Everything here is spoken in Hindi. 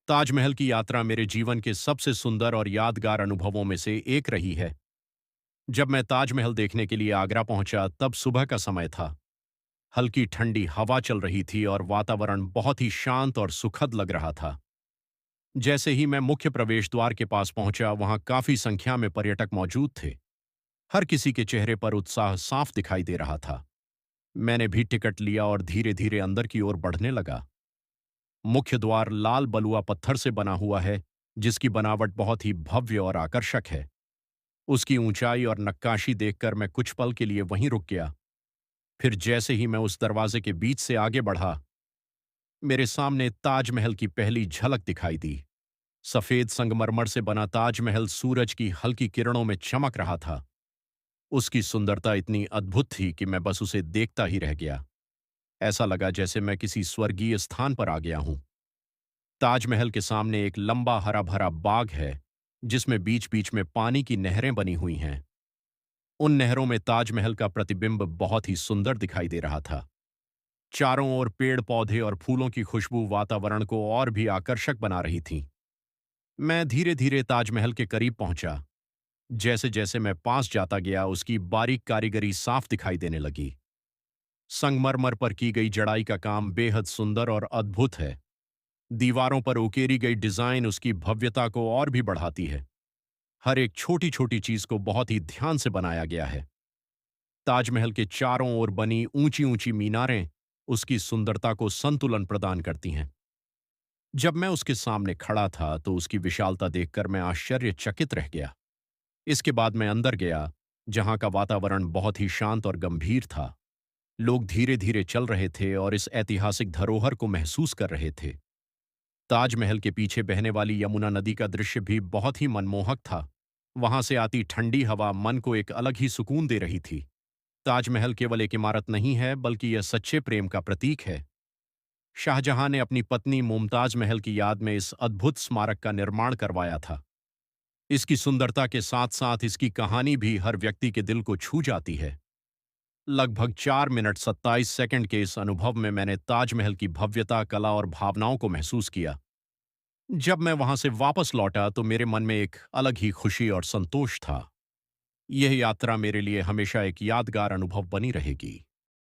ताजमहल की यात्रा मेरे जीवन के सबसे सुंदर और यादगार अनुभवों में से एक रही है। जब मैं ताजमहल देखने के लिए आगरा पहुंचा तब सुबह का समय था। हल्की ठंडी हवा चल रही थी और वातावरण बहुत ही शांत और सुखद लग रहा था। जैसे ही मैं मुख्य प्रवेश द्वार के पास पहुंचा, वहां काफी संख्या में पर्यटक मौजूद थे। हर किसी के चेहरे पर उत्साह साफ दिखाई दे रहा था। मैंने भी टिकट लिया और धीरे धीरे अंदर की ओर बढ़ने लगा। मुख्य द्वार लाल बलुआ पत्थर से बना हुआ है, जिसकी बनावट बहुत ही भव्य और आकर्षक है। उसकी ऊंचाई और नक्काशी देखकर मैं कुछ पल के लिए वहीं रुक गया। फिर जैसे ही मैं उस दरवाजे के बीच से आगे बढ़ा, मेरे सामने ताजमहल की पहली झलक दिखाई दी। सफेद संगमरमर से बना ताजमहल सूरज की हल्की किरणों में चमक रहा था। उसकी सुंदरता इतनी अद्भुत थी कि मैं बस उसे देखता ही रह गया। ऐसा लगा जैसे मैं किसी स्वर्गीय स्थान पर आ गया हूं। ताजमहल के सामने एक लंबा हरा भरा बाग है, जिसमें बीच बीच में पानी की नहरें बनी हुई हैं। उन नहरों में ताजमहल का प्रतिबिंब बहुत ही सुंदर दिखाई दे रहा था। चारों ओर पेड़ पौधे और फूलों की खुशबू वातावरण को और भी आकर्षक बना रही थी। मैं धीरे धीरे ताजमहल के करीब पहुंचा। जैसे जैसे मैं पास जाता गया, उसकी बारीक कारीगरी साफ दिखाई देने लगी। संगमरमर पर की गई जड़ाई का काम बेहद सुंदर और अद्भुत है। दीवारों पर उकेरी गई डिजाइन उसकी भव्यता को और भी बढ़ाती है। हर एक छोटी छोटी चीज को बहुत ही ध्यान से बनाया गया है। ताजमहल के चारों ओर बनी ऊंची ऊंची मीनारें उसकी सुंदरता को संतुलन प्रदान करती हैं। जब मैं उसके सामने खड़ा था तो उसकी विशालता देखकर मैं आश्चर्यचकित रह गया। इसके बाद मैं अंदर गया, जहां का वातावरण बहुत ही शांत और गंभीर था। लोग धीरे धीरे चल रहे थे और इस ऐतिहासिक धरोहर को महसूस कर रहे थे। ताजमहल के पीछे बहने वाली यमुना नदी का दृश्य भी बहुत ही मनमोहक था। वहां से आती ठंडी हवा मन को एक अलग ही सुकून दे रही थी। ताजमहल केवल एक इमारत नहीं है, बल्कि यह सच्चे प्रेम का प्रतीक है। शाहजहां ने अपनी पत्नी मुमताज महल की याद में इस अद्भुत स्मारक का निर्माण करवाया था। इसकी सुंदरता के साथ साथ इसकी कहानी भी हर व्यक्ति के दिल को छू जाती है। लगभग 4 मिनट 27 सेकंड के इस अनुभव में मैंने ताजमहल की भव्यता, कला और भावनाओं को महसूस किया। जब मैं वहां से वापस लौटा तो मेरे मन में एक अलग ही खुशी और संतोष था। यह यात्रा मेरे लिए हमेशा एक यादगार अनुभव बनी रहेगी।